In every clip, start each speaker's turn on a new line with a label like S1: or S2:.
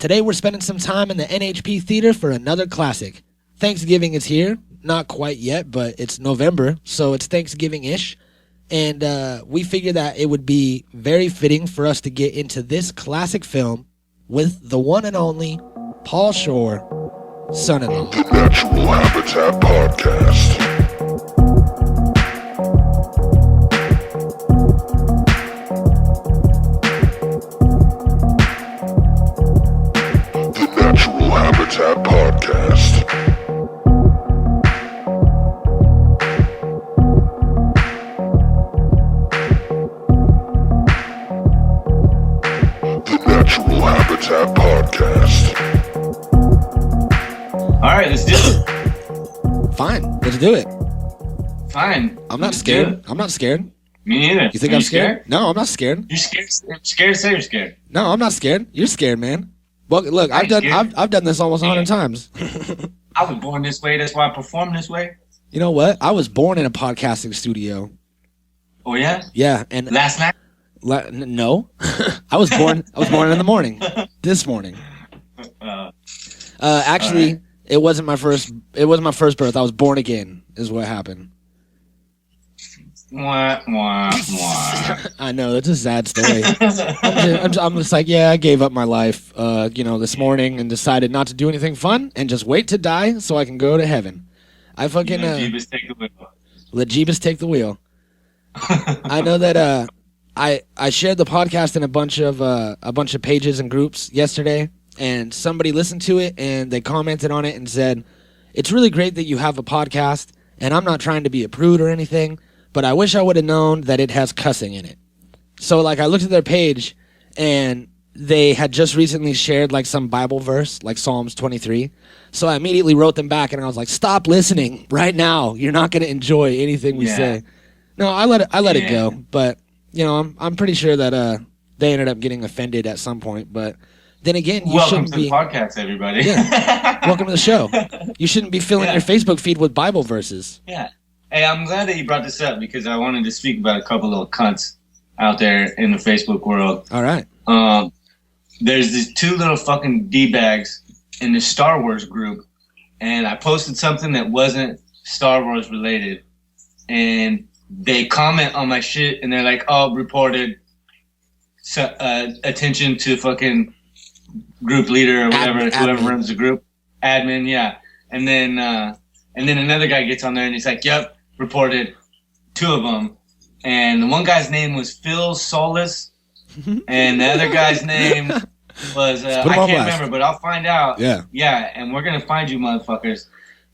S1: Today we're spending some time in the NHP Theater for another classic. Thanksgiving is here. Not quite yet, but it's November, so it's Thanksgiving-ish. And we figured that it would be very fitting for us to get into this classic film with the one and only Paul Shore, son-in-law.
S2: The Natural Habitat Podcast. Habitat Podcast. The Natural Habitat Podcast.
S3: All right, let's do it.
S1: Fine, let's do it.
S3: Fine.
S1: I'm not scared. I'm not scared.
S3: Me neither.
S1: You think I'm scared? No, I'm not scared.
S3: You're scared. Scared? Say you're scared.
S1: No, I'm not scared. You're scared, man. Well, look, I've done this almost 100 times.
S3: I was born this way. That's why I perform this way.
S1: You know what? I was born in a podcasting studio.
S3: Oh yeah.
S1: Yeah, and
S3: last night.
S1: No, I was born in the morning. This morning. Actually, right. It wasn't my first. It wasn't my first birth. I was born again. Is what happened.
S3: Wah, wah, wah.
S1: I know, that's a sad story. I'm just like, yeah, I gave up my life, this morning and decided not to do anything fun and just wait to die so I can go to heaven. I fucking
S3: let Jeebus take the wheel.
S1: Let Jeebus take the wheel. I know that I shared the podcast in a bunch of pages and groups yesterday, and somebody listened to it and they commented on it and said, "It's really great that you have a podcast, and I'm not trying to be a prude or anything, but I wish I would have known that it has cussing in it." So, like, I looked at their page, and they had just recently shared, like, some Bible verse, like Psalms 23. So I immediately wrote them back, and I was like, "Stop listening right now. You're not going to enjoy anything we say." No, I let it go. But, I'm pretty sure that they ended up getting offended at some point. But then again, you
S3: welcome
S1: shouldn't
S3: to the podcast, everybody.
S1: Yeah. Welcome to the show. You shouldn't be filling your Facebook feed with Bible verses.
S3: Yeah. Hey, I'm glad that you brought this up because I wanted to speak about a couple little cunts out there in the Facebook world.
S1: All right.
S3: There's these two little fucking D-bags in the Star Wars group, and I posted something that wasn't Star Wars related, and they comment on my shit, and they're like, "Oh, reported attention to fucking group leader or whatever, whoever runs the group, admin, yeah." And then another guy gets on there and he's like, "Yep. Reported two of them," and the one guy's name was Phil Solis, and the other guy's name was I can't remember, but I'll find out. Yeah, and we're gonna find you, motherfuckers.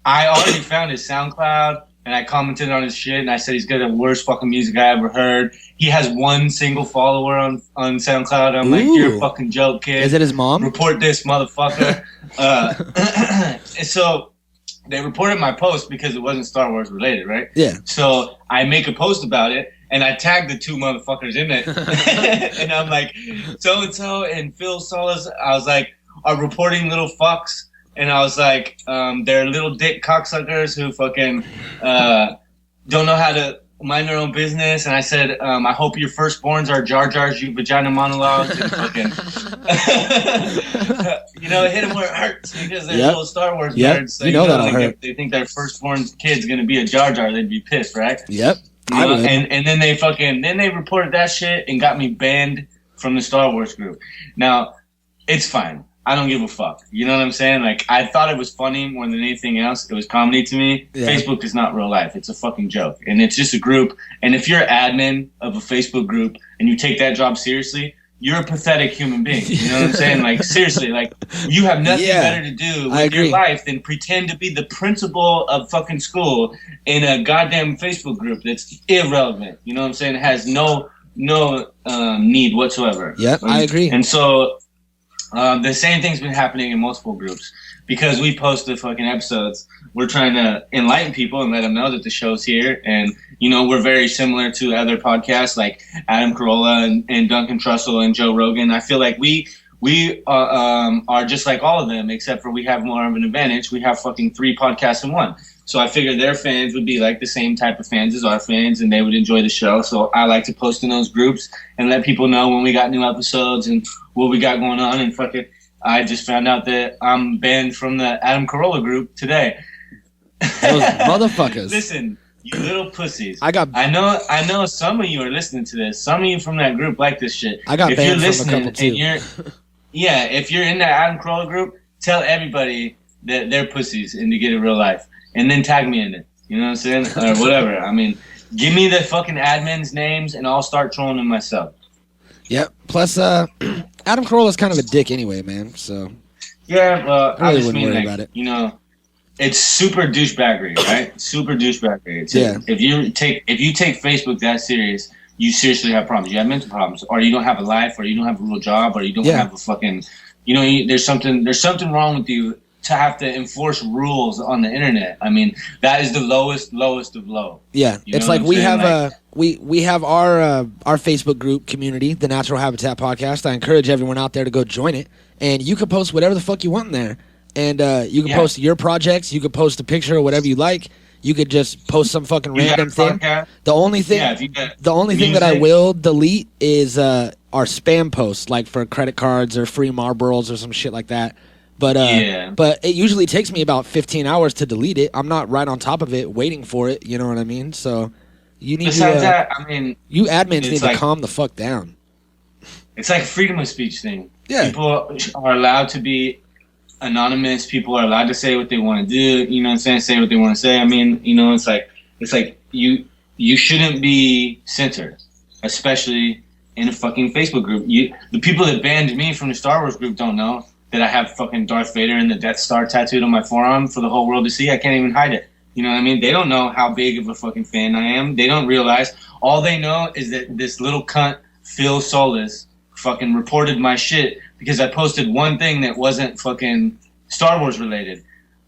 S3: I already found his SoundCloud, and I commented on his shit, and I said he's got the worst fucking music I ever heard. He has one single follower on SoundCloud. I'm like, "You're a fucking joke, kid."
S1: Is it his mom?
S3: Report this, motherfucker. And so they reported my post because it wasn't Star Wars related, right?
S1: Yeah.
S3: So I make a post about it, and I tagged the two motherfuckers in it. And I'm like, so-and-so and Phil Solis, I was like, are reporting little fucks. And I was like, they're little dick cocksuckers who fucking don't know how to mind their own business. And I said, I hope your firstborns are Jar Jar's, you vagina monologues. And fucking, hit them where it hurts because they're little Star Wars nerds. So,
S1: that'll hurt.
S3: They think their firstborn kid's going to be a Jar Jar. They'd be pissed, right?
S1: Yep.
S3: And then they reported that shit and got me banned from the Star Wars group. Now, it's fine. I don't give a fuck. You know what I'm saying? Like, I thought it was funny more than anything else. It was comedy to me. Yeah. Facebook is not real life. It's a fucking joke. And it's just a group. And if you're an admin of a Facebook group and you take that job seriously, you're a pathetic human being. You know what I'm saying? Like, seriously, like, you have nothing better to do with your life than pretend to be the principal of fucking school in a goddamn Facebook group that's irrelevant. You know what I'm saying? It has no need whatsoever.
S1: Yep, I agree.
S3: And so the same thing's been happening in multiple groups because we post the fucking episodes. We're trying to enlighten people and let them know that the show's here. And, we're very similar to other podcasts like Adam Carolla and Duncan Trussell and Joe Rogan. I feel like we are just like all of them, except for we have more of an advantage. We have fucking 3 podcasts in one. So I figured their fans would be like the same type of fans as our fans, and they would enjoy the show. So I like to post in those groups and let people know when we got new episodes and what we got going on, and fucking I just found out that I'm banned from the Adam Carolla group today.
S1: Those motherfuckers.
S3: Listen, you little pussies.
S1: I
S3: know some of you are listening to this. Some of you from that group like this shit.
S1: I got banned from a couple too.
S3: If you're in the Adam Carolla group, tell everybody that they're pussies and to get a real life. And then tag me in it. You know what I'm saying? Or whatever. I mean, give me the fucking admins' names and I'll start trolling them myself.
S1: Yep. Plus, Adam Carolla's kind of a dick anyway, man. So.
S3: Yeah, well,
S1: I really wouldn't worry about it.
S3: You know, it's super douchebaggery, right? Super douchebaggery. If you take Facebook that serious, you seriously have problems. You have mental problems, or you don't have a life, or you don't have a real job, or you don't have a fucking. You know, there's something wrong with you to have to enforce rules on the internet. I mean, that is the lowest of low.
S1: Yeah, it's like we have we have our Facebook group community, the Natural Habitat Podcast. I encourage everyone out there to go join it, and you can post whatever the fuck you want in there. And you can post your projects. You could post a picture or whatever you like. You could just post some fucking random thing. The only thing that I will delete is our spam posts, like for credit cards or free Marlboros or some shit like that. But it usually takes me about 15 hours to delete it. I'm not right on top of it, waiting for it. You know what I mean? So you need
S3: that, I mean,
S1: you admins need to calm the fuck down.
S3: It's like a freedom of speech thing.
S1: Yeah,
S3: people are allowed to be anonymous. People are allowed to say what they want to do. You know what I'm saying? Say what they want to say. I mean, you know, it's like you shouldn't be censored, especially in a fucking Facebook group. The people that banned me from the Star Wars group don't know that I have fucking Darth Vader and the Death Star tattooed on my forearm for the whole world to see. I can't even hide it. You know what I mean? They don't know how big of a fucking fan I am. They don't realize. All they know is that this little cunt, Phil Solis, fucking reported my shit because I posted one thing that wasn't fucking Star Wars related.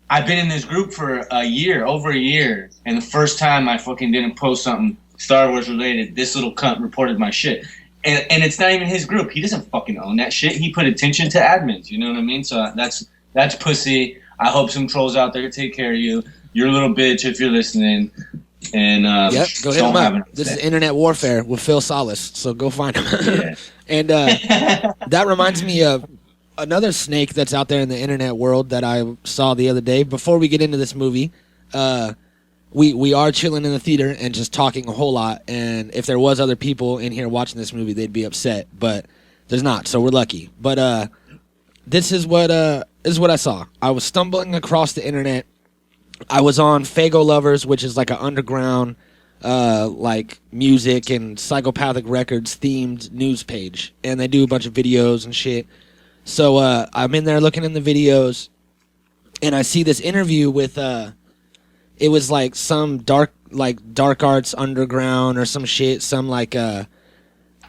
S3: I've been in this group for over a year, and the first time I fucking didn't post something Star Wars related, this little cunt reported my shit. And it's not even his group. He doesn't fucking own that shit. He put attention to admins. You know what I mean? So that's pussy. I hope some trolls out there take care of you. You're a little bitch if you're listening. And
S1: go hit him up. This is Internet Warfare with Phil Solis. So go find him.
S3: Yeah.
S1: And that reminds me of another snake that's out there in the internet world that I saw the other day. Before we get into this movie, we are chilling in the theater and just talking a whole lot. And if there was other people in here watching this movie, they'd be upset. But there's not, so we're lucky. But this is what I saw. I was stumbling across the internet. I was on Fago Lovers, which is like an underground like music and psychopathic records themed news page, and they do a bunch of videos and shit. So I'm in there looking in the videos, and I see this interview with it was like some dark arts underground or some shit. Some like I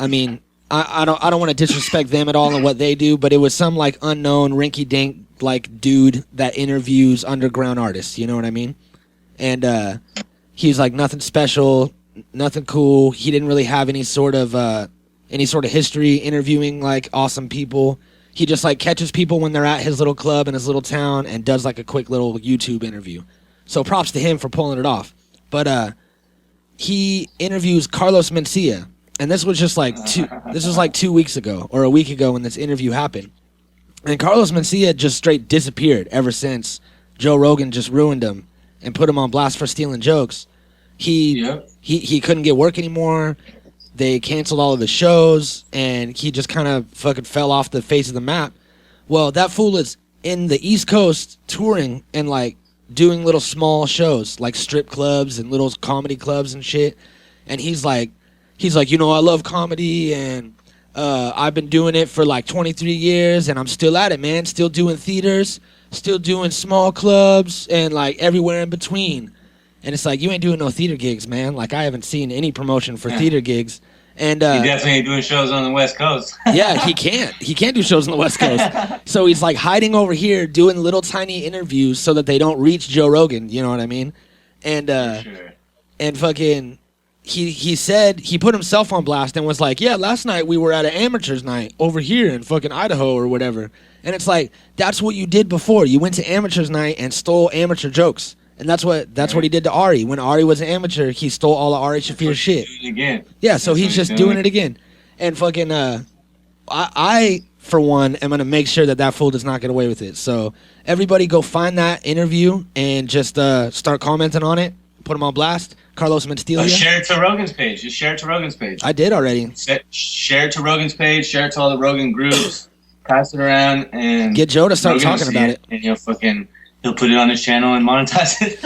S1: mean, I don't want to disrespect them at all and what they do, but it was some like unknown rinky dink like dude that interviews underground artists. You know what I mean? And he's like nothing special, nothing cool. He didn't really have any sort of history interviewing like awesome people. He just like catches people when they're at his little club in his little town and does like a quick little YouTube interview. So props to him for pulling it off. But he interviews Carlos Mencia, and this was just like 2 weeks ago or a week ago when this interview happened. And Carlos Mencia just straight disappeared ever since Joe Rogan just ruined him and put him on blast for stealing jokes. He couldn't get work anymore. They canceled all of his shows, and he just kind of fucking fell off the face of the map. Well, that fool is in the East Coast touring and like doing little small shows, like strip clubs and little comedy clubs and shit. And he's like, you know, I love comedy, and I've been doing it for like 23 years, and I'm still at it, man. Still doing theaters, still doing small clubs, and like everywhere in between. And it's like, you ain't doing no theater gigs, man. Like, I haven't seen any promotion for theater gigs. And
S3: he definitely ain't doing shows on the West Coast.
S1: Yeah, he can't. He can't do shows on the West Coast. So he's like hiding over here doing little tiny interviews so that they don't reach Joe Rogan. You know what I mean? And and fucking, he said, he put himself on blast and was like, yeah, last night we were at an amateurs night over here in fucking Idaho or whatever. And it's like, that's what you did before. You went to amateurs night and stole amateur jokes. And that's what he did to Ari. When Ari was an amateur, he stole all of Ari Shafir's shit.
S3: Again.
S1: Yeah, so he's just doing it again. And fucking I for one, am going to make sure that fool does not get away with it. So everybody go find that interview and just start commenting on it. Put him on blast. Carlos Mencia.
S3: Share it to Rogan's page. Just share it to Rogan's page.
S1: I did already.
S3: Share it to Rogan's page. Share it to all the Rogan groups. Pass it around and
S1: get Joe to start talking about it.
S3: And he'll put it on his channel and monetize it.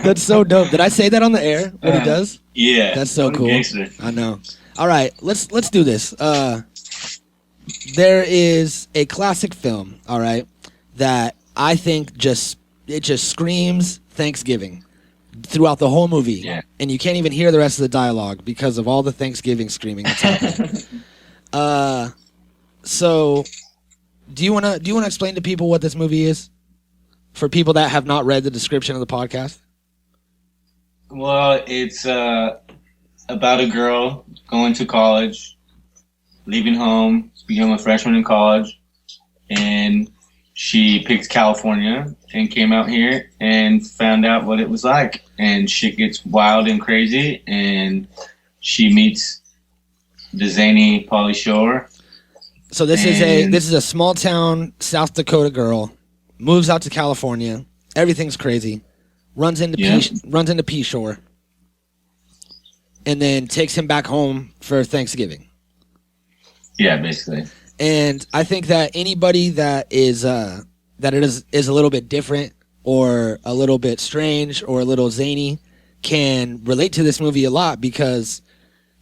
S1: That's so dope. Did I say that on the air? What he does?
S3: Yeah.
S1: That's so cool.
S3: Gangster.
S1: I know. All right, let's do this. There is a classic film, all right, that I think just screams Thanksgiving throughout the whole movie.
S3: Yeah.
S1: And you can't even hear the rest of the dialogue because of all the Thanksgiving screaming that's happening. So do you wanna explain to people what this movie is? For people that have not read the description of the podcast?
S3: Well, it's about a girl going to college, leaving home to become a freshman in college, and she picked California and came out here and found out what it was like. And shit gets wild and crazy, and she meets the zany Pauly Shore.
S1: So this is a small town South Dakota girl, moves out to California. Everything's crazy. Runs into P Shore, and then takes him back home for Thanksgiving.
S3: Yeah, basically.
S1: And I think that anybody that is a little bit different or a little bit strange or a little zany can relate to this movie a lot because,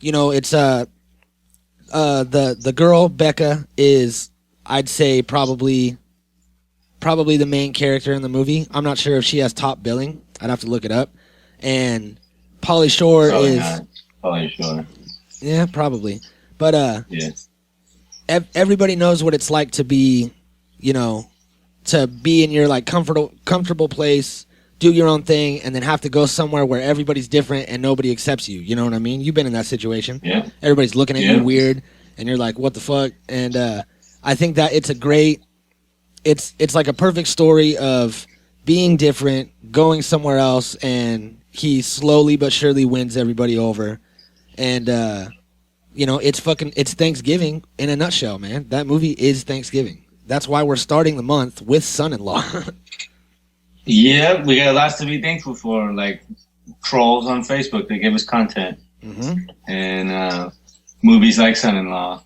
S1: you know, it's the girl Becca is, I'd say, probably the main character in the movie. I'm not sure if she has top billing. I'd have to look it up. And Pauly Shore
S3: Pauly Shore.
S1: Yeah, probably. But
S3: yeah.
S1: Everybody knows what it's like to be, you know, to be in your like comfortable place, do your own thing, and then have to go somewhere where everybody's different and nobody accepts you. You know what I mean? You've been in that situation.
S3: Yeah.
S1: Everybody's looking at you weird, and you're like, "What the fuck?" And I think that it's a great. It's like a perfect story of being different, going somewhere else, and he slowly but surely wins everybody over. And you know, it's Thanksgiving in a nutshell, man. That movie is Thanksgiving. That's why we're starting the month with Son-in-Law.
S3: Yeah, we got lots to be thankful for, like trolls on Facebook that give us content, and movies like Son-in-Law,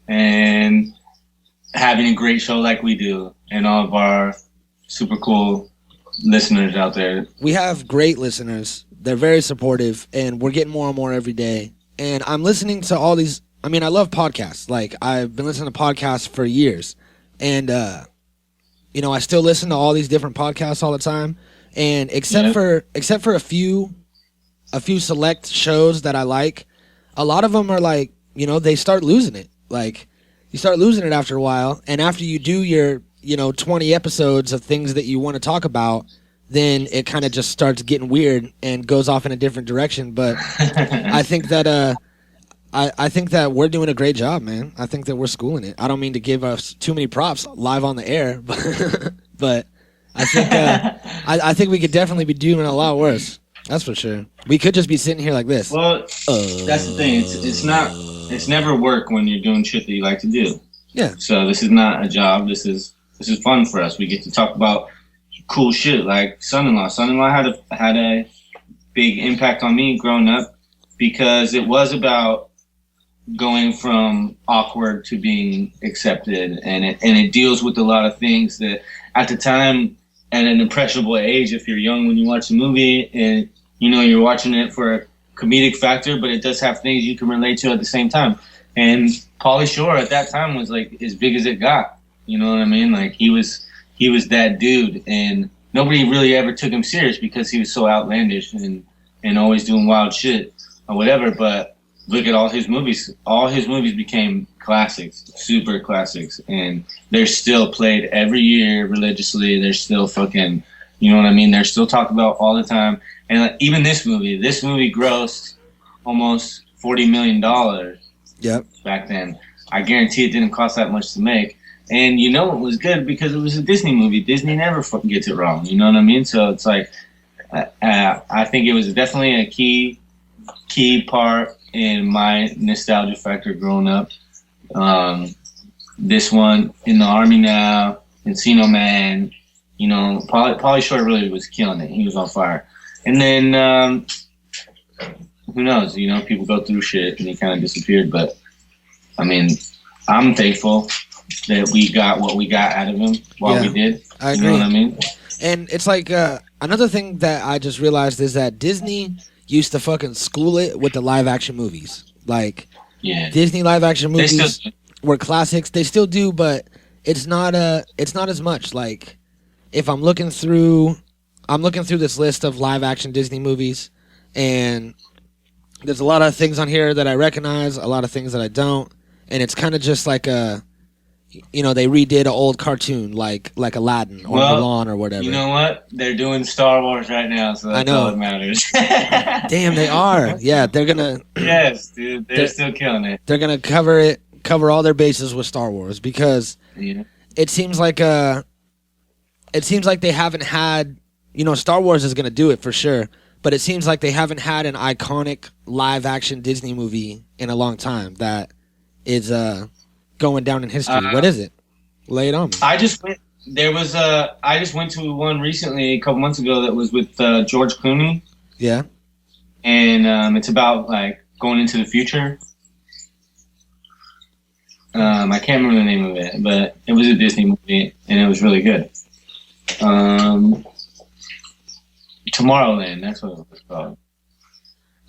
S3: and having a great show like we do, and all of our super cool listeners out there. We
S1: have great listeners. They're very supportive, and we're getting more and more every day. And I'm listening to all these. I mean, I love podcasts. Like, I've been listening to podcasts for years. And, you know, I still listen to all these different podcasts all the time. And except for a few select shows that I like, a lot of them are like, you know, they start losing it. Like, you start losing it after a while. And after you do your, you know, 20 episodes of things that you want to talk about, then it kind of just starts getting weird and goes off in a different direction. But I think that I think that we're doing a great job, man. I think that we're schooling it. I don't mean to give us too many props live on the air, but I think I think we could definitely be doing a lot worse. That's for sure. We could just be sitting here like this.
S3: Well, that's the thing. It's never work when you're doing shit that you like to do.
S1: Yeah.
S3: So this is not a job. This is fun for us. We get to talk about cool shit like Son-in-Law. Son-in-Law had a big impact on me growing up because it was about going from awkward to being accepted, and it deals with a lot of things that at the time, at an impressionable age, if you're young when you watch a movie and you know you're watching it for a comedic factor, but it does have things you can relate to at the same time. And Pauly Shore at that time was like as big as it got. You know what I mean? Like he was that dude, and nobody really ever took him serious because he was so outlandish and always doing wild shit or whatever. But look at all his movies. All his movies became classics, super classics, and they're still played every year religiously. They're still fucking, you know what I mean? They're still talked about all the time. And like, even this movie grossed almost $40 million.
S1: Yep. Back
S3: then. I guarantee it didn't cost that much to make. And you know it was good because it was a Disney movie. Disney never fucking gets it wrong. You know what I mean? So it's like, I think it was definitely a key part in my nostalgia factor growing up This one in the Army now, Encino Man. You know, Pauly Shore really was killing it. He was on fire. And then who knows? You know, people go through shit and he kind of disappeared. But I mean, I'm thankful that we got what we got out of him while we did.
S1: I agree.
S3: You know what I mean?
S1: And it's like another thing that I just realized is that Disney used to fucking school it with the live action movies. Like, Disney live action movies were classics. They still do, but it's not as much. Like, if I'm looking through this list of live action Disney movies, and there's a lot of things on here that I recognize, a lot of things that I don't, and it's kind of just like they redid an old cartoon like Aladdin or Mulan or whatever.
S3: You know what? They're doing Star Wars right now, so that's all that matters.
S1: Damn, they are. Yeah, they're gonna.
S3: Yes, dude, they're still killing it.
S1: They're gonna cover all their bases with Star Wars because it seems like they haven't had. You know, Star Wars is gonna do it for sure, but it seems like they haven't had an iconic live action Disney movie in a long time that is going down in history. What is it? Lay it on me.
S3: I just went to one recently, a couple months ago, that was with George Clooney.
S1: Yeah.
S3: And it's about like going into the future. I can't remember the name of it, but it was a Disney movie and it was really good. Tomorrowland, that's what it was called.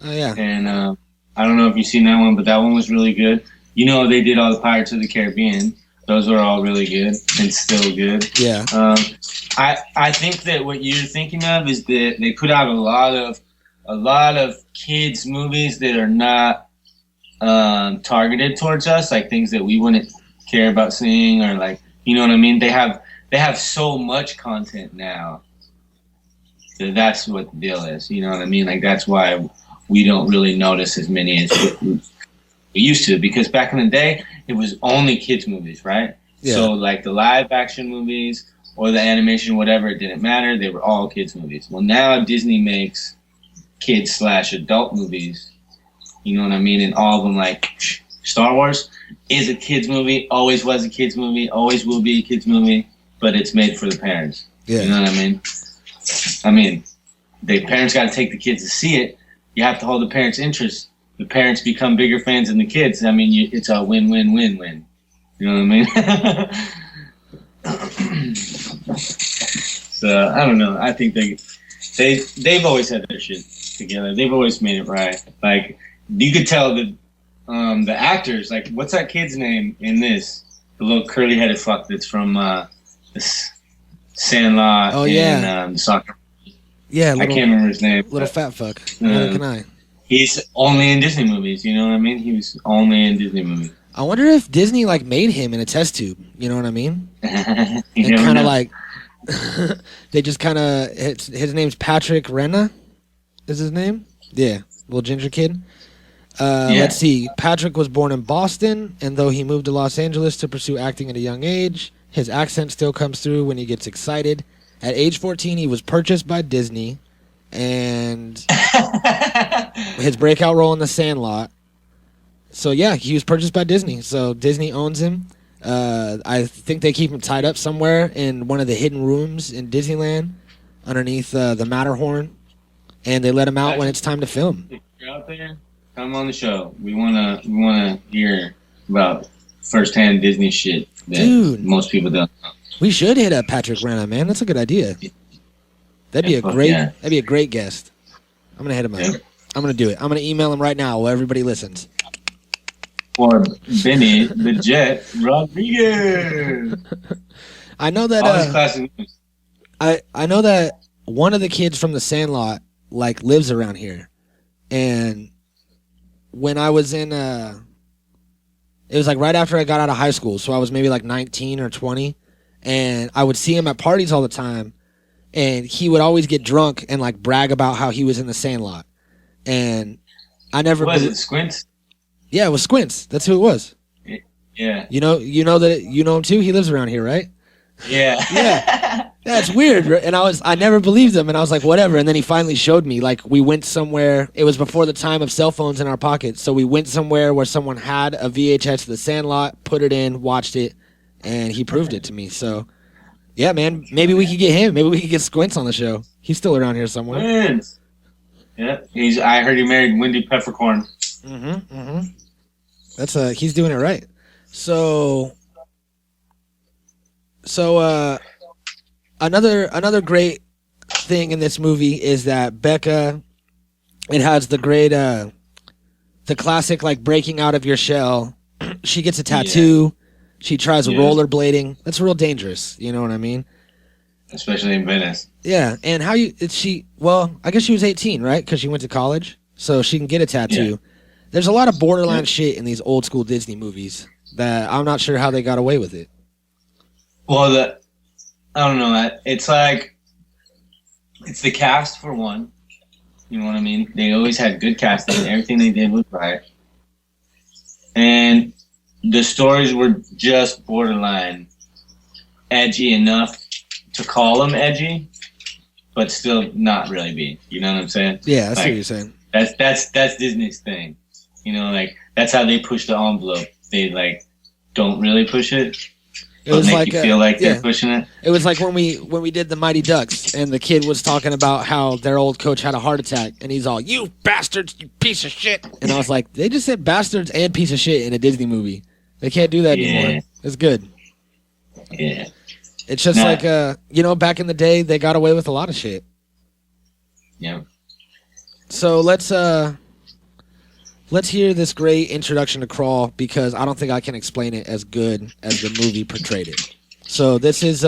S1: Oh yeah.
S3: And I don't know if you've seen that one, but that one was really good. You know, they did all the Pirates of the Caribbean. Those were all really good and still good.
S1: Yeah.
S3: I think that what you're thinking of is that they put out a lot of kids movies that are not targeted towards us, like things that we wouldn't care about seeing, or like, you know what I mean? They have so much content now. So that's what the deal is. You know what I mean? Like, that's why we don't really notice as many as we used to, because back in the day, it was only kids movies, right? Yeah. So like the live action movies or the animation, whatever, it didn't matter. They were all kids movies. Well, now Disney makes kids/adult movies. You know what I mean? And all of them, like Star Wars is a kids movie, always was a kids movie, always will be a kids movie, but it's made for the parents. Yeah. You know what I mean? I mean, the parents got to take the kids to see it. You have to hold the parents' interest. The parents become bigger fans than the kids. I mean, it's a win-win-win-win. You know what I mean? So I don't know. I think they've always had their shit together. They've always made it right. Like, you could tell the actors. Like, what's that kid's name in this? The little curly-headed fuck that's from this Sandlot.
S1: Oh yeah.
S3: And soccer.
S1: Yeah.
S3: I can't remember his name.
S1: Little fat fuck. Neither can I.
S3: He's only in Disney movies, you know what I mean? He was only in Disney movies.
S1: I wonder if Disney like made him in a test tube, you know what I mean? And kind of like they just kind of his name's Patrick Renna, is his name? Yeah, little ginger kid. Let's see. Patrick was born in Boston, and though he moved to Los Angeles to pursue acting at a young age, his accent still comes through when he gets excited. At age 14, he was purchased by Disney, and his breakout role in The Sandlot. So yeah, he was purchased by Disney. So Disney owns him. I think they keep him tied up somewhere in one of the hidden rooms in Disneyland, underneath the Matterhorn, and they let him out when it's time to film.
S3: If you're out there, come on the show. We wanna hear about firsthand Disney shit that most people don't know.
S1: We should hit up Patrick Renna, man. That's a good idea. That'd be a great guest. I'm gonna hit him up. Yeah. I'm gonna do it. I'm gonna email him right now while everybody listens.
S3: Or Benny the Jet Rodriguez.
S1: I know that. I know that one of the kids from The Sandlot like lives around here, and when I was in, it was like right after I got out of high school, so I was maybe like 19 or 20, and I would see him at parties all the time, and he would always get drunk and like brag about how he was in The Sandlot, and I never.
S3: Was it Squints?
S1: Yeah, it was Squints. That's who it was.
S3: Yeah.
S1: You know him too. He lives around here, right?
S3: Yeah.
S1: Yeah. That's weird. And I never believed him, and I was like, whatever. And then he finally showed me, like, we went somewhere. It was before the time of cell phones in our pockets. So we went somewhere where someone had a VHS of The Sandlot, put it in, watched it, and he proved it to me. So, yeah, man, maybe we could get him. Maybe we could get Squints on the show. He's still around here somewhere.
S3: Squints. Yeah, I heard he married Wendy Peppercorn.
S1: That's he's doing it right. So another great thing in this movie is that Becca, it has the great the classic like breaking out of your shell. She gets a tattoo. She tries rollerblading. That's real dangerous. You know what I mean?
S3: Especially in Venice. Yeah,
S1: and I guess she was 18, right? Because she went to college, so she can get a tattoo. Yeah. There's a lot of borderline shit in these old school Disney movies that I'm not sure how they got away with it.
S3: Well, I don't know. It's like, it's the cast for one. You know what I mean? They always had good casting. Everything they did was right. And the stories were just borderline edgy enough to call them edgy, but still not really be. You know what I'm saying?
S1: Yeah, I see what you're saying.
S3: That's Disney's thing. You know, like, that's how they push the envelope. They, like, don't really push it. It was make like you feel like they're pushing it.
S1: It was like when we did the Mighty Ducks, and the kid was talking about how their old coach had a heart attack, and he's all, "You bastards, you piece of shit!" And I was like, they just said bastards and piece of shit in a Disney movie. They can't do that anymore. It's good.
S3: Yeah.
S1: It's just like back in the day, they got away with a lot of shit.
S3: Yeah.
S1: So let's hear this great introduction to Crawl, because I don't think I can explain it as good as the movie portrayed it. So this is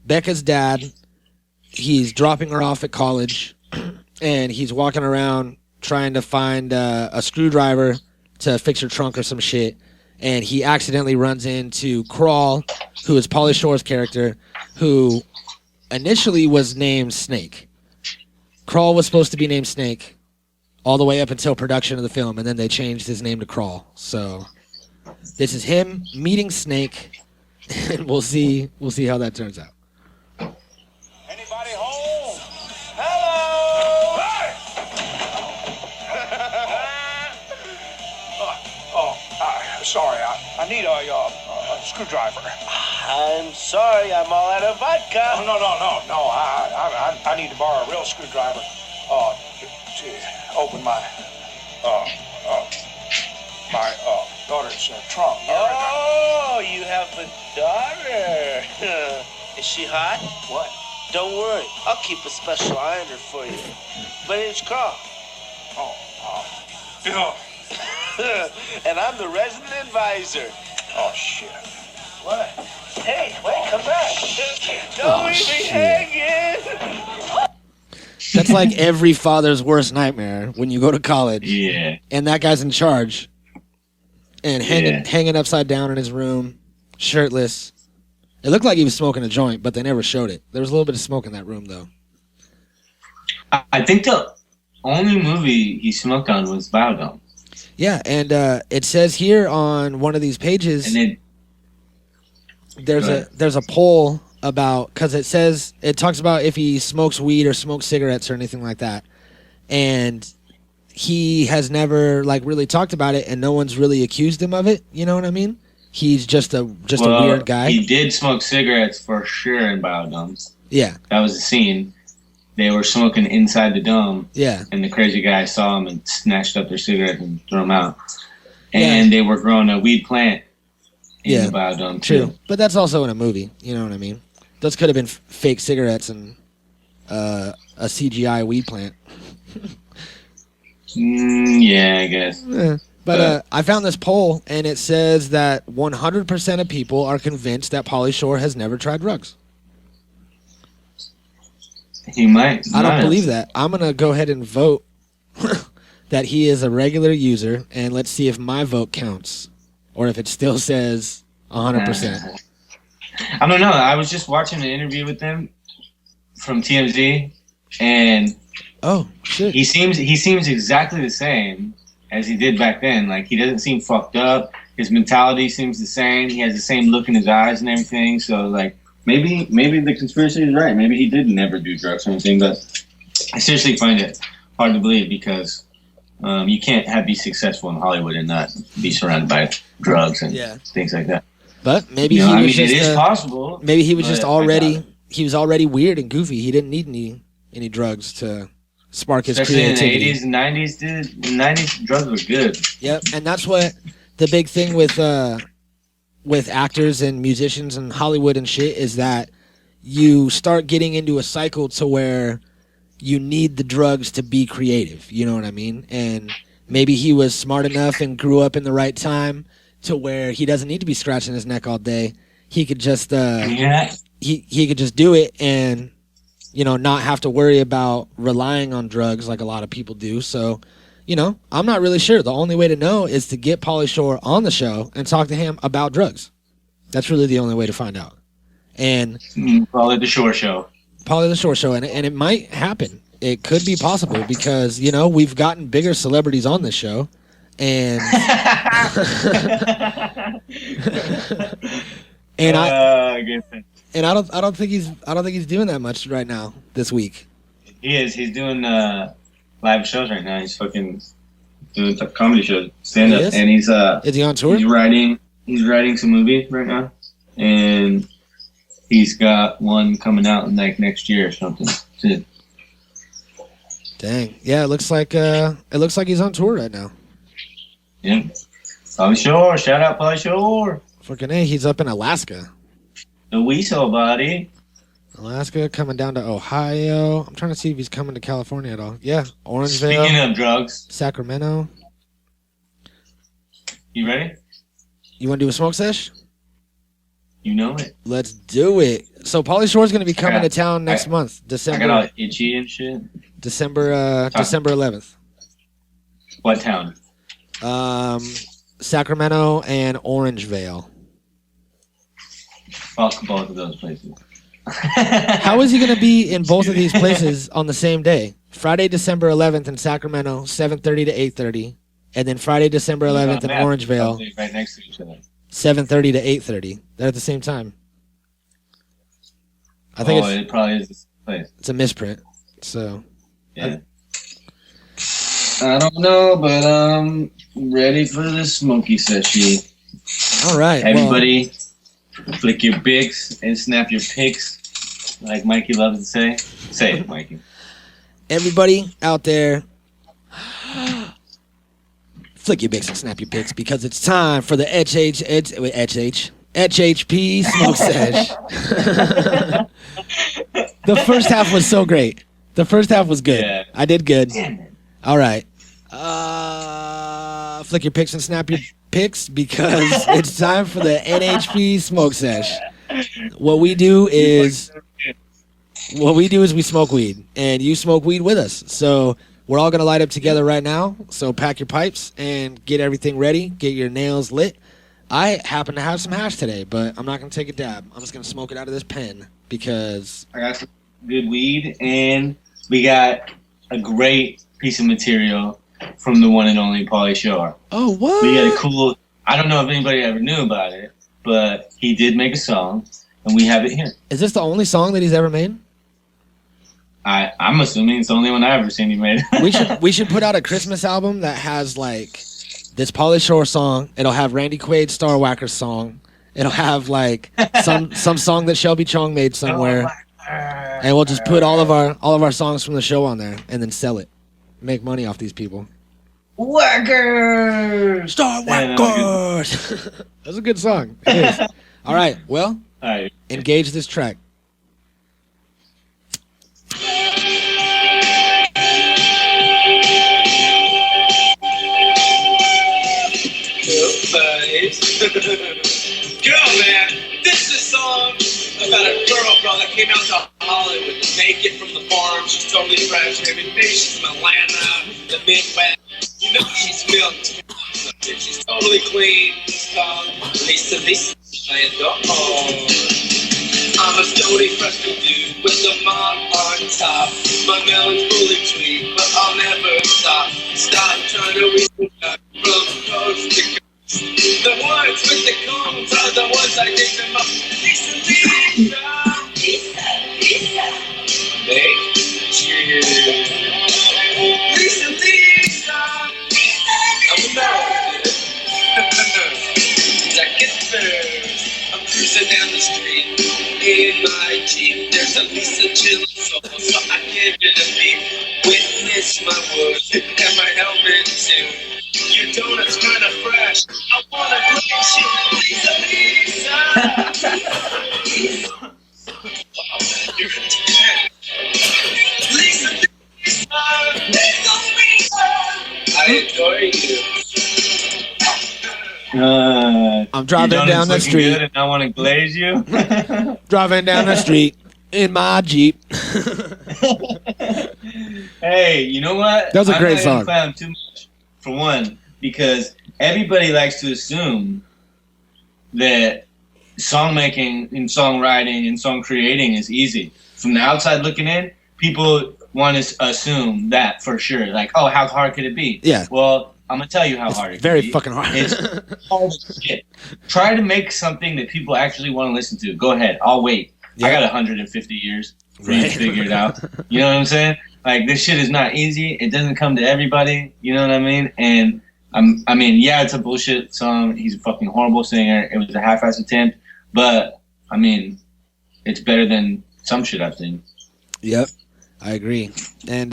S1: Becca's dad. He's dropping her off at college, and he's walking around trying to find a screwdriver to fix her trunk or some shit. And he accidentally runs into Crawl, who is Pauly Shore's character, who initially was named Snake. Crawl was supposed to be named Snake all the way up until production of the film, and then they changed his name to Crawl. So this is him meeting Snake, and we'll see how that turns out.
S4: Anybody home? Hello! Sorry, I need a screwdriver.
S5: I'm sorry, I'm all out of vodka.
S4: Oh, no. I need to borrow a real screwdriver to open my daughter's trunk.
S5: Oh, you have a daughter. Is she hot?
S4: What?
S5: Don't worry, I'll keep a special ironer for you. My name's Carl.
S4: Yeah.
S5: And I'm the resident advisor.
S4: Oh, shit.
S5: What? Hey, wait, come back. Don't leave me hanging.
S1: That's like every father's worst nightmare when you go to college.
S3: Yeah.
S1: And that guy's in charge. And hanging upside down in his room, shirtless. It looked like he was smoking a joint, but they never showed it. There was a little bit of smoke in that room, though.
S3: I think the only movie he smoked on was Biodome.
S1: Yeah, and it says here on one of these pages,
S3: and
S1: there's a poll about, because it talks about if he smokes weed or smokes cigarettes or anything like that, and he has never like really talked about it, and no one's really accused him of it. You know what I mean? He's just a weird guy.
S3: He did smoke cigarettes for sure in Biodomes.
S1: Yeah,
S3: that was the scene. They were smoking inside the dome.
S1: Yeah.
S3: And the crazy guy saw them and snatched up their cigarettes and threw them out. And they were growing a weed plant in the biodome, too.
S1: True. But that's also in a movie. You know what I mean? Those could have been fake cigarettes and a CGI weed plant.
S3: Yeah, I guess.
S1: But I found this poll, and it says that 100% of people are convinced that Pauly Shore has never tried drugs.
S3: He might.
S1: I don't believe that. I'm going to go ahead and vote that he is a regular user, and let's see if my vote counts, or if it still says 100%.
S3: I don't know. I was just watching an interview with him from TMZ, and
S1: oh shit,
S3: he seems exactly the same as he did back then. Like, he doesn't seem fucked up. His mentality seems the same. He has the same look in his eyes and everything. So, like, maybe the conspiracy is right. Maybe he did never do drugs or anything. But I seriously find it hard to believe because you can't be successful in Hollywood and not be surrounded by drugs and things like that.
S1: But maybe
S3: it is possible.
S1: Maybe he was just already weird and goofy. He didn't need any drugs to spark his creativity.
S3: In the 80s and 90s, dude. In the 90s, drugs were good.
S1: Yep, and that's what the big thing with actors and musicians and Hollywood and shit is that you start getting into a cycle to where you need the drugs to be creative. You know what I mean? And maybe he was smart enough and grew up in the right time to where he doesn't need to be scratching his neck all day. He could just he could just do it and not have to worry about relying on drugs like a lot of people do. So, I'm not really sure. The only way to know is to get Pauly Shore on the show and talk to him about drugs. That's really the only way to find out. And
S3: Pauly the Shore Show.
S1: Pauly the Shore Show, and it might happen. It could be possible because we've gotten bigger celebrities on this show. And and I don't think he's doing that much right now this week.
S3: He is. He's doing live shows right now. He's fucking doing comedy shows, stand up, and he's
S1: is he on tour?
S3: He's writing some movies right now, and he's got one coming out like next year or something.
S1: Dang. Yeah, it looks like he's on tour right now.
S3: Yeah. Pauly Shore. Shout out Pauly Shore.
S1: Fucking A, he's up in Alaska.
S3: The Weasel body.
S1: Alaska, coming down to Ohio. I'm trying to see if he's coming to California at all. Yeah, Orangevale.
S3: Speaking of drugs.
S1: Sacramento.
S3: You ready?
S1: You want to do a smoke sesh?
S3: You know it.
S1: Let's do it. So Pauly Shore's going to be coming to town next month, December.
S3: I got all itchy and shit.
S1: December 11th.
S3: What town?
S1: Sacramento and Orangevale.
S3: Fuck both of those places.
S1: How is he going to be in both of these places on the same day? Friday, December 11th in Sacramento, 7:30 to 8:30, and then Friday, December 11th in Orangevale,
S3: right next to each other.
S1: 7:30 to 8:30. They're at the same time. I think
S3: it probably is the same place.
S1: It's a misprint. So
S3: yeah. I don't know, but I'm ready for the smoky session.
S1: All right,
S3: everybody, flick your bigs and snap your pics, like Mikey loves to say. Say it, Mikey.
S1: Everybody out there, flick your bigs and snap your pics because it's time for the NHP smoke sesh. The first half was so great. The first half was good. Yeah. I did good. All right. Flick your pics and snap your pics because it's time for the NHP smoke sesh. What we do is we smoke weed, and you smoke weed with us. So we're all going to light up together right now. So pack your pipes and get everything ready. Get your nails lit. I happen to have some hash today, but I'm not going to take a dab. I'm just going to smoke it out of this pen because
S3: I got some good weed, and we got a great piece of material from the one and only Pauly Shore.
S1: Oh, what?
S3: We got a cool... I don't know if anybody ever knew about it, but he did make a song, and we have it here.
S1: Is this the only song that he's ever made?
S3: I'm assuming it's the only one I've ever seen he made.
S1: we should put out a Christmas album that has, like, this Pauly Shore song. It'll have Randy Quaid's Star Whacker song. It'll have, like, some song that Shelby Chong made somewhere. And we'll just put all of our songs from the show on there and then sell it. Make money off these people.
S3: Whackers!
S1: Star Whackers! That's a good song. It is. All right, well, engage this track.
S6: Girl, man, this is a song about a girl, bro, that came out to Hollywood naked from the farm. She's totally fresh. Maybe she's from Atlanta, the Midwest. You know she's milked. She's totally clean. It's called Lisa Lisa. I'm a stony freshman dude with a mom on top. My melon's fully sweet, but I'll never stop. Stop trying to reach the from coast to coast. The ones with the cones are the ones I dig the most. Lisa, Lisa. Hey, cheers. Lisa, Lisa. I'm not. Second first. I'm cruising down the street in my Jeep. There's a Lisa chilling so I give it a beat. Witness my words and my helmet too. Your donut's kind of fresh. I wanna glaze you, Lisa, Lisa. Wow, you're a 10. Lisa, Lisa. I adore you.
S1: I'm driving down the street.
S3: Good and I want to glaze you.
S1: Driving down the street in my Jeep.
S3: Hey, you know what?
S1: That was a great song.
S3: I'm not gonna clown too much, for one, because everybody likes to assume that song making and songwriting and song creating is easy. From the outside looking in, people want to assume that for sure. Like, oh, how hard could it be?
S1: Yeah.
S3: Well, I'm gonna tell you how hard it
S1: Very
S3: can be.
S1: fucking hard.
S3: It's hard as shit. Try to make something that people actually want to listen to. Go ahead. I'll wait.
S1: Yeah.
S3: I got 150 years for you to figure it out. You know what I'm saying? Like, this shit is not easy. It doesn't come to everybody. You know what I mean? And I mean, yeah, it's a bullshit song. He's a fucking horrible singer. It was a half-ass attempt, but I mean, it's better than some shit I've seen.
S1: Yep, I agree. And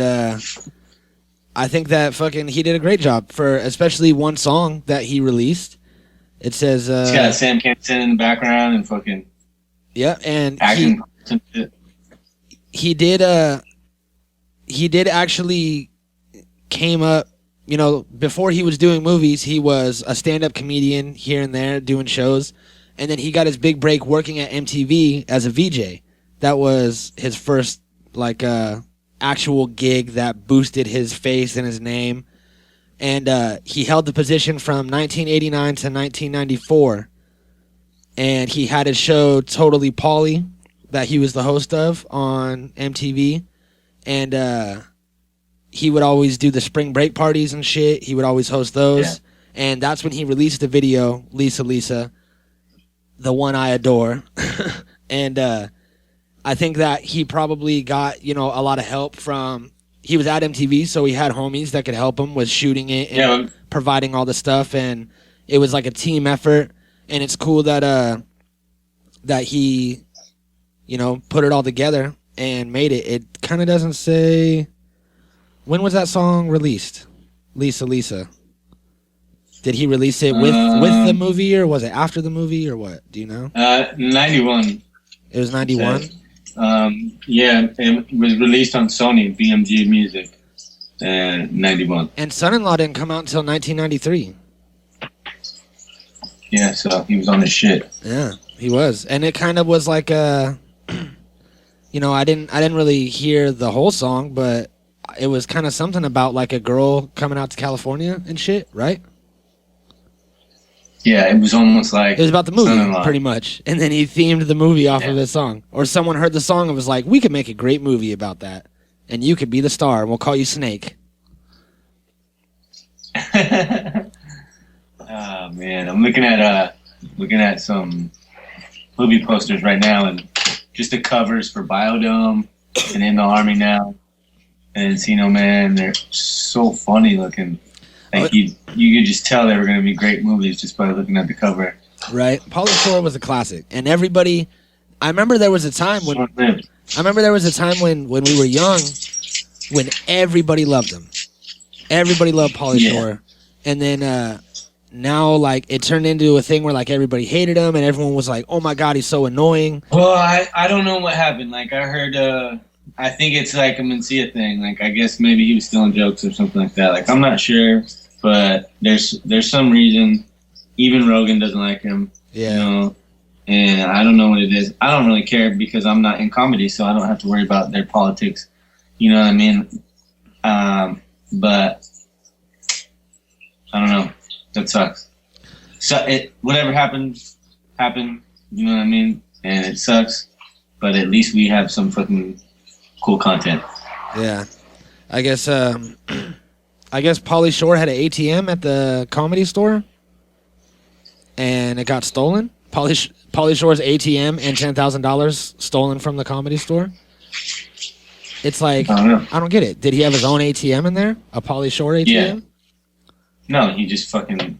S1: I think that fucking he did a great job for especially one song that he released. It says
S3: It's got Sam Kinison in the background and fucking
S1: yeah, and
S3: action.
S1: he did actually came up, you know, before he was doing movies, he was a stand-up comedian here and there doing shows, and then he got his big break working at MTV as a VJ. That was his first like actual gig that boosted his face and his name, and he held the position from 1989 to 1994, and he had his show Totally Pauly that he was the host of on MTV, and he would always do the spring break parties and shit. He would always host those, yeah. And that's when he released the video Lisa Lisa, the one I adore. And I think that he probably got, you know, a lot of help from, he was at MTV, so he had homies that could help him with shooting it and providing all the stuff, and it was like a team effort. And it's cool that that he, you know, put it all together and made it. It kind of doesn't say, when was that song released? Lisa Lisa. Did he release it with the movie, or was it after the movie, or what? Do you know?
S3: 91.
S1: It was 91?
S3: Yeah, it was released on Sony, BMG Music, 91.
S1: And Son-in-Law didn't come out until 1993.
S3: Yeah, so he was on his shit.
S1: Yeah, he was. And it kind of was like a, you know, I didn't really hear the whole song, but it was kind of something about like a girl coming out to California and shit, right?
S3: Yeah, it was almost like...
S1: It was about the movie,
S3: Son-in-Law.
S1: pretty much. And then he themed the movie off of his song. Or someone heard the song and was like, we could make a great movie about that. And you could be the star, and we'll call you Snake.
S3: Oh, man. I'm looking at some movie posters right now, and just the covers for Biodome and In the Army Now and Encino Man. They're so funny looking. Like you could just tell they were going to be great movies just by looking at the cover.
S1: Right. Pauly Shore was a classic, and everybody. I remember there was a time when we were young, when everybody loved him. Everybody loved Pauly Shore, and then now like it turned into a thing where like everybody hated him, and everyone was like, "Oh my god, he's so annoying."
S3: Well, I don't know what happened. Like I heard. I think it's like a Mencia thing. Like I guess maybe he was stealing jokes or something like that. Like I'm not sure, but there's some reason. Even Rogan doesn't like him.
S1: Yeah.
S3: You know, and I don't know what it is. I don't really care because I'm not in comedy, so I don't have to worry about their politics. You know what I mean? But I don't know. That sucks. So whatever happened. You know what I mean? And it sucks. But at least we have some fucking cool content.
S1: Yeah. I guess Pauly Shore had an ATM at the Comedy Store. and it got stolen. Pauly Shore's ATM and $10,000 stolen from the Comedy Store. It's like, I don't get it. Did he have his own ATM in there? A Pauly Shore ATM?
S3: Yeah. No, he just fucking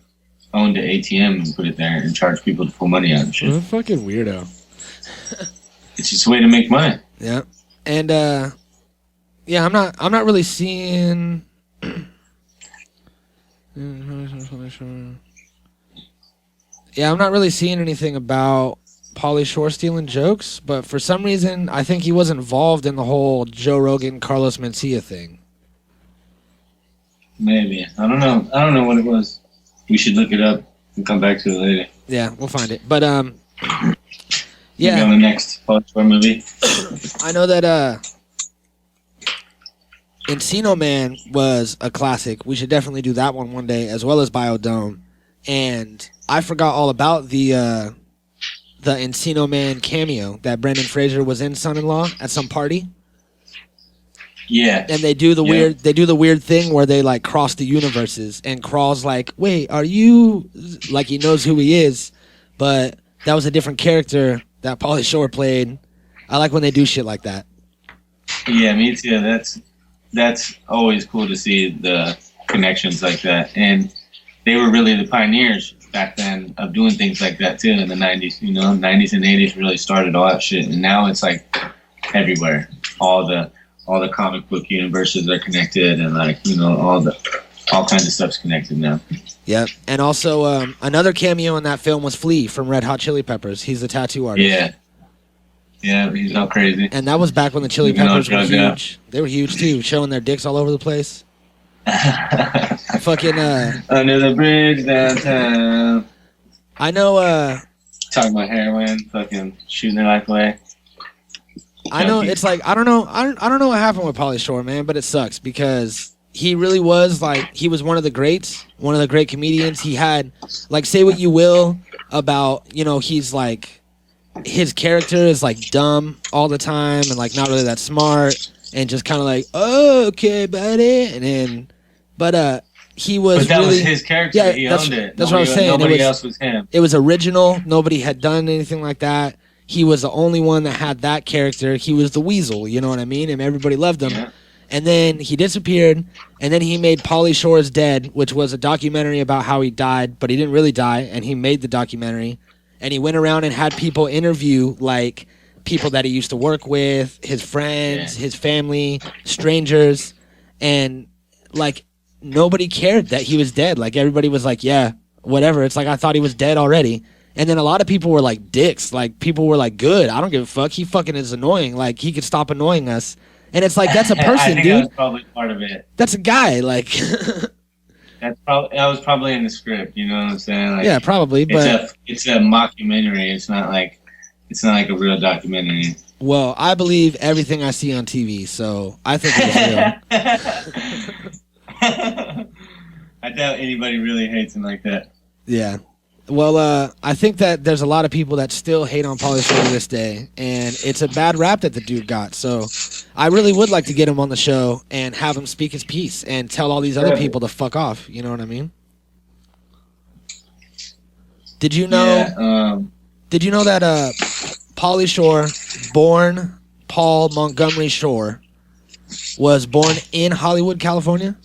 S3: owned an ATM and put it there and charged people to pull money out and shit.
S1: What a fucking weirdo.
S3: It's just a way to make money.
S1: Yeah. And yeah, I'm not really seeing Yeah, I'm not really seeing anything about Pauly Shore stealing jokes, but for some reason I think he was involved in the whole Joe Rogan Carlos Mencia thing.
S3: Maybe. I don't know what it was. We should look it up and come back to it later.
S1: Yeah, we'll find it. But
S3: Maybe on the next Pauly Shore movie.
S1: I know that Encino Man was a classic. We should definitely do that one day, as well as Biodome. And I forgot all about the Encino Man cameo that Brendan Fraser was in Son-in-Law at some party.
S3: Yeah.
S1: And they do the weird thing where they like cross the universes, and Crawl's like, "Wait, are you?" Like he knows who he is, but that was a different character that Pauly Shore played. I like when they do shit like that.
S3: Yeah, me too. That's always cool to see the connections like that. And they were really the pioneers back then of doing things like that too in the 90s. You know, 90s and 80s really started all that shit. And now it's like everywhere. All the comic book universes are connected, and like, you know, all kinds of stuff's connected now.
S1: Yep. And also another cameo in that film was Flea from Red Hot Chili Peppers. He's the tattoo artist.
S3: Yeah. Yeah, he's all crazy.
S1: And that was back when the Chili Peppers were huge. They were huge too, showing their dicks all over the place. Fucking
S3: under the bridge downtown.
S1: I know
S3: talking about heroin, fucking shooting their life away.
S1: I know it's like I don't know what happened with Pauly Shore, man, but it sucks because he really was like, he was one of the greats, one of the great comedians. He had, like, say what you will about, you know, he's like, his character is like dumb all the time and like not really that smart and just kind of like, oh, okay, buddy, and then, but he was. But that really, was
S3: his character. Yeah, he owned it.
S1: That's what I was saying.
S3: Nobody else was him.
S1: It was original. Nobody had done anything like that. He was the only one that had that character. He was the weasel, you know what I mean? And everybody loved him. Yeah. And then he disappeared, and then he made Pauly Shore's Dead, which was a documentary about how he died, but he didn't really die, and he made the documentary. And he went around and had people interview, like, people that he used to work with, his friends, his family, strangers, and, like, nobody cared that he was dead. Like, everybody was like, yeah, whatever. It's like, I thought he was dead already. And then a lot of people were like dicks. Like, people were like, good, I don't give a fuck. He fucking is annoying. Like, he could stop annoying us. And it's like, that's a person, I think dude. That was
S3: probably part of it.
S1: That's a guy, like.
S3: That was probably in the script, you know what I'm saying? Like,
S1: yeah, probably, but
S3: it's a mockumentary. It's not like a real documentary.
S1: Well, I believe everything I see on TV, so I think it's
S3: real. I doubt anybody really hates him like that.
S1: Yeah. Well, I think that there's a lot of people that still hate on Pauly Shore to this day, and it's a bad rap that the dude got. So I really would like to get him on the show and have him speak his piece and tell all these other people to fuck off. You know what I mean? Did you know? Yeah, did you know that Pauly Shore, born Paul Montgomery Shore, was born in Hollywood, California?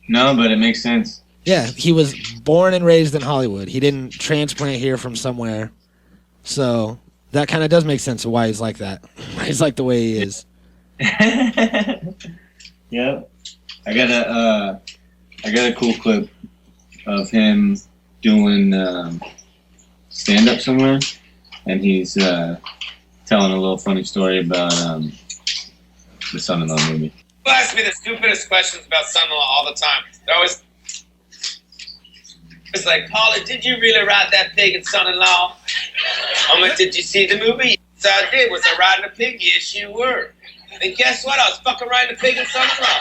S3: No, but it makes sense.
S1: Yeah, he was born and raised in Hollywood. He didn't transplant here from somewhere. So that kind of does make sense of why he's like that. He's like the way he is.
S3: Yep. I got a cool clip of him doing stand-up somewhere, and he's telling a little funny story about the Son-in-Law movie.
S6: People ask me the stupidest questions about Son-in-Law all the time. They're always... It's like, Paula, did you really ride that pig in Son-in-Law? I'm like, did you see the movie? Yes, I did. Was I riding a pig? Yes, you were. And guess what? I was fucking riding a pig in Son-in-Law.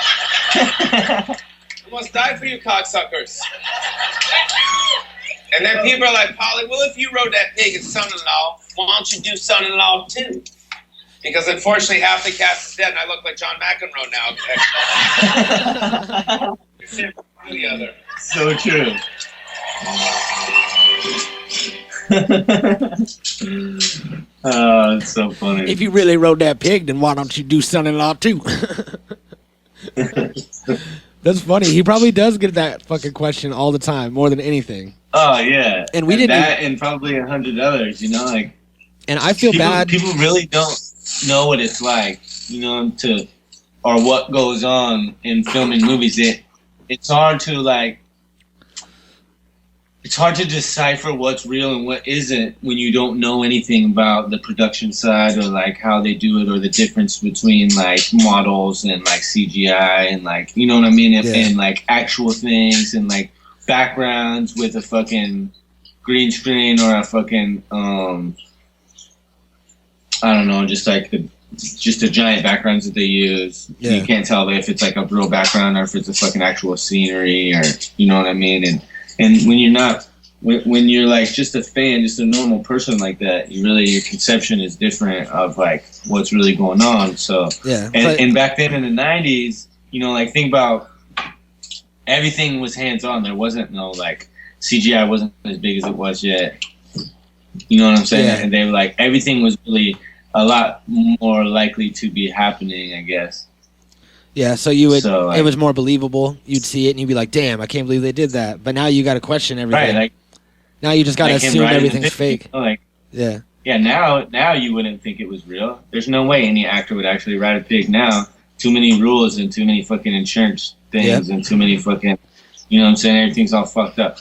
S6: I almost died for you cocksuckers. And then people are like, Polly, well, if you rode that pig in Son-in-Law, why don't you do Son-in-Law too? Because unfortunately, half the cast is dead, and I look like John McEnroe now. Okay?
S3: So true. Oh, it's so funny.
S1: If you really rode that pig, then why don't you do son-in-law too? That's funny. He probably does get that fucking question all the time, more than anything.
S3: Oh yeah,
S1: and we didn't
S3: that, and probably 100 others. You know, like.
S1: And I feel bad.
S3: People really don't know what it's like, you know, or what goes on in filming movies. It's hard to decipher what's real and what isn't when you don't know anything about the production side or like how they do it or the difference between like models and like CGI and like, you know what I mean? And like actual things and like backgrounds with a fucking green screen or a fucking, I don't know, just the giant backgrounds that they use. Yeah. You can't tell if it's like a real background or if it's a fucking actual scenery or, you know what I mean? And when you're not, when you're like just a fan, just a normal person like that, your conception is different of like what's really going on. So,
S1: yeah.
S3: And back then in the 90s, you know, like think about everything was hands on. There wasn't no like CGI wasn't as big as it was yet. You know what I'm saying? Yeah. And they were like, everything was really a lot more likely to be happening, I guess.
S1: Yeah, so you would, it was more believable. You'd see it and you'd be like, damn, I can't believe they did that. But now you got to question everything. Right, like, now you just got to assume everything's fake.
S3: Like,
S1: yeah.
S3: Yeah, now you wouldn't think it was real. There's no way any actor would actually ride a pig now. Too many rules and too many fucking insurance things and too many fucking, you know what I'm saying? Everything's all fucked up.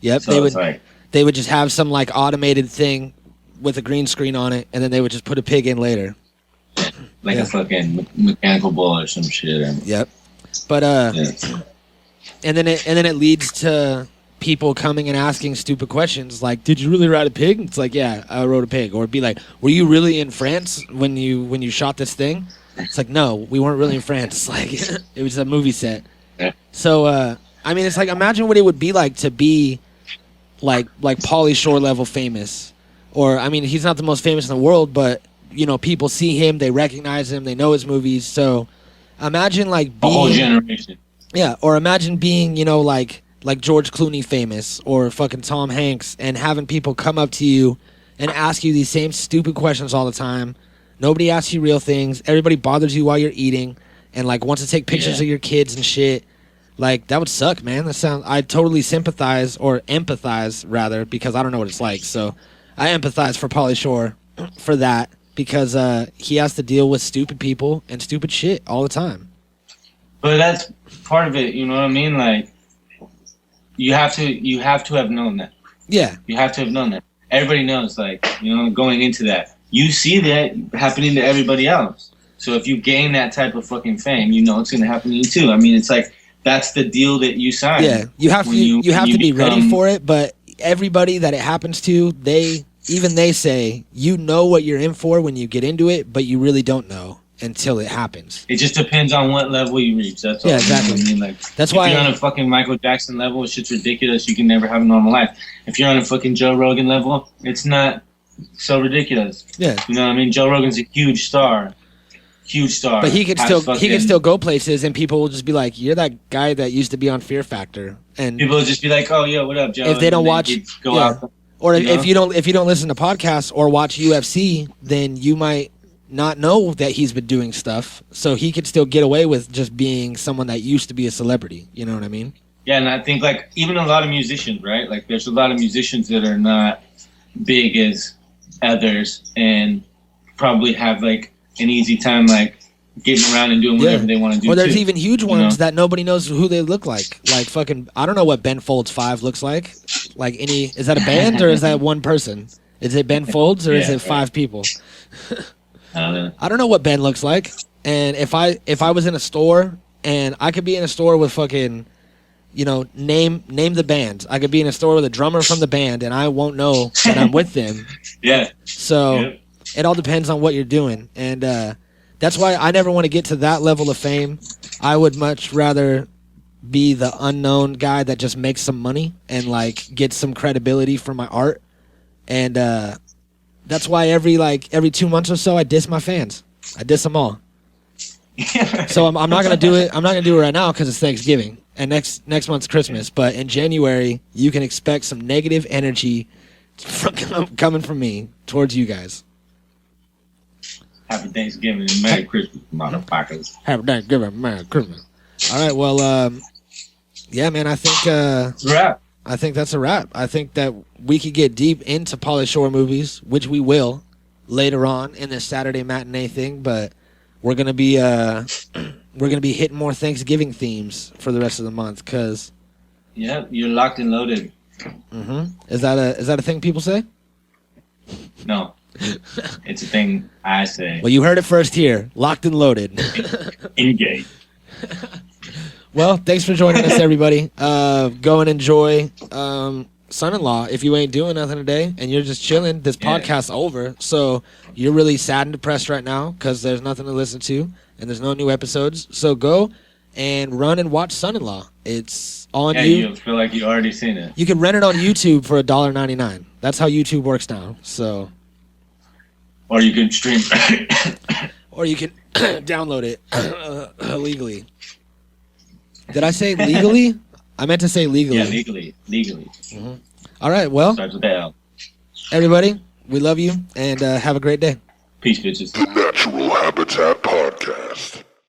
S1: Yep, so they would just have some like automated thing with a green screen on it, and then they would just put a pig in later.
S3: Like a fucking mechanical bull or some shit.
S1: Yep. But and then it leads to people coming and asking stupid questions like, "Did you really ride a pig?" It's like, "Yeah, I rode a pig." Or it'd be like, "Were you really in France when you shot this thing?" It's like, "No, we weren't really in France. Like it was a movie set."
S3: Yeah.
S1: So I mean, it's like, imagine what it would be like to be like Pauly Shore level famous. Or, I mean, he's not the most famous in the world, but, you know, people see him, they recognize him, they know his movies. So imagine, like, being...
S3: A whole generation.
S1: Yeah, or imagine being, you know, like George Clooney famous or fucking Tom Hanks and having people come up to you and ask you these same stupid questions all the time. Nobody asks you real things. Everybody bothers you while you're eating and, like, wants to take pictures of your kids and shit. Like, that would suck, man. I totally sympathize, or empathize, rather, because I don't know what it's like, so... I empathize for Pauly Shore for that because he has to deal with stupid people and stupid shit all the time.
S3: But that's part of it, you know what I mean? Like, you have to have known that.
S1: Yeah.
S3: You have to have known that. Everybody knows, like, you know, going into that. You see that happening to everybody else. So if you gain that type of fucking fame, you know it's going to happen to you too. I mean, it's like, that's the deal that you sign.
S1: Yeah, you have to be ready for it, but everybody that it happens to, they say, you know what you're in for when you get into it, but you really don't know until it happens.
S3: It just depends on what level you reach. That's all.
S1: Yeah, exactly.
S3: I mean, like,
S1: that's
S3: if
S1: why
S3: you're on a fucking Michael Jackson level, shit's ridiculous. You can never have a normal life. If you're on a fucking Joe Rogan level, it's not so ridiculous.
S1: Yeah.
S3: You know what I mean? Joe Rogan's a huge star. But he can
S1: still go places, and people will just be like, "You're that guy that used to be on Fear Factor," and
S3: people will just be like, "Oh, yo, what up, Joe?"
S1: If they don't watch, out, or if you don't listen to podcasts or watch UFC, then you might not know that he's been doing stuff. So he could still get away with just being someone that used to be a celebrity. You know what I mean?
S3: Yeah, and I think like even a lot of musicians, right? Like there's a lot of musicians that are not big as others, and probably have like an easy time like getting around and doing whatever they want to do.
S1: Or there's even huge ones that nobody knows who they look like. Like fucking, I don't know what Ben Folds 5 looks like. Like is that a band or is that one person? Is it Ben Folds or is it 5 people? I don't know what Ben looks like. And if I was in a store and I could be in a store with fucking, you know, name the band. I could be in a store with a drummer from the band and I won't know that I'm with them.
S3: Yeah.
S1: So it all depends on what you're doing. And that's why I never want to get to that level of fame. I would much rather be the unknown guy that just makes some money and like get some credibility for my art. And that's why every 2 months or so I diss my fans. I diss them all. So I'm not gonna do it. I'm not gonna do it right now because it's Thanksgiving, and next month's Christmas. But in January, you can expect some negative energy coming from me towards you guys.
S3: Happy Thanksgiving and Merry Christmas, motherfuckers.
S1: Happy Thanksgiving, Merry Christmas. All right, well, yeah, man, I think
S3: Wrap.
S1: I think that's a wrap. I think that we could get deep into Pauly Shore movies, which we will later on in this Saturday matinee thing. But we're gonna be hitting more Thanksgiving themes for the rest of the month. Cause
S3: Yeah, you're locked and loaded.
S1: Is that a thing people say?
S3: No, it's a thing I say.
S1: Well, you heard it first here. Locked and loaded.
S3: Engage.
S1: Well, thanks for joining us, everybody. Go and enjoy Son-in-Law. If you ain't doing nothing today and you're just chilling, this podcast's over. So you're really sad and depressed right now because there's nothing to listen to and there's no new episodes. So go and run and watch Son-in-Law. It's on
S3: Yeah,
S1: you.
S3: you feel like you already seen it.
S1: You can rent it on YouTube for $1.99. That's how YouTube works now. So,
S3: Or you can stream.
S1: or you can download it illegally. Did I say legally? I meant to say legally.
S3: Yeah, legally.
S1: All right, well,
S3: Starts with L.
S1: everybody, we love you and have a great day.
S3: Peace, bitches.
S2: The Natural Habitat Podcast.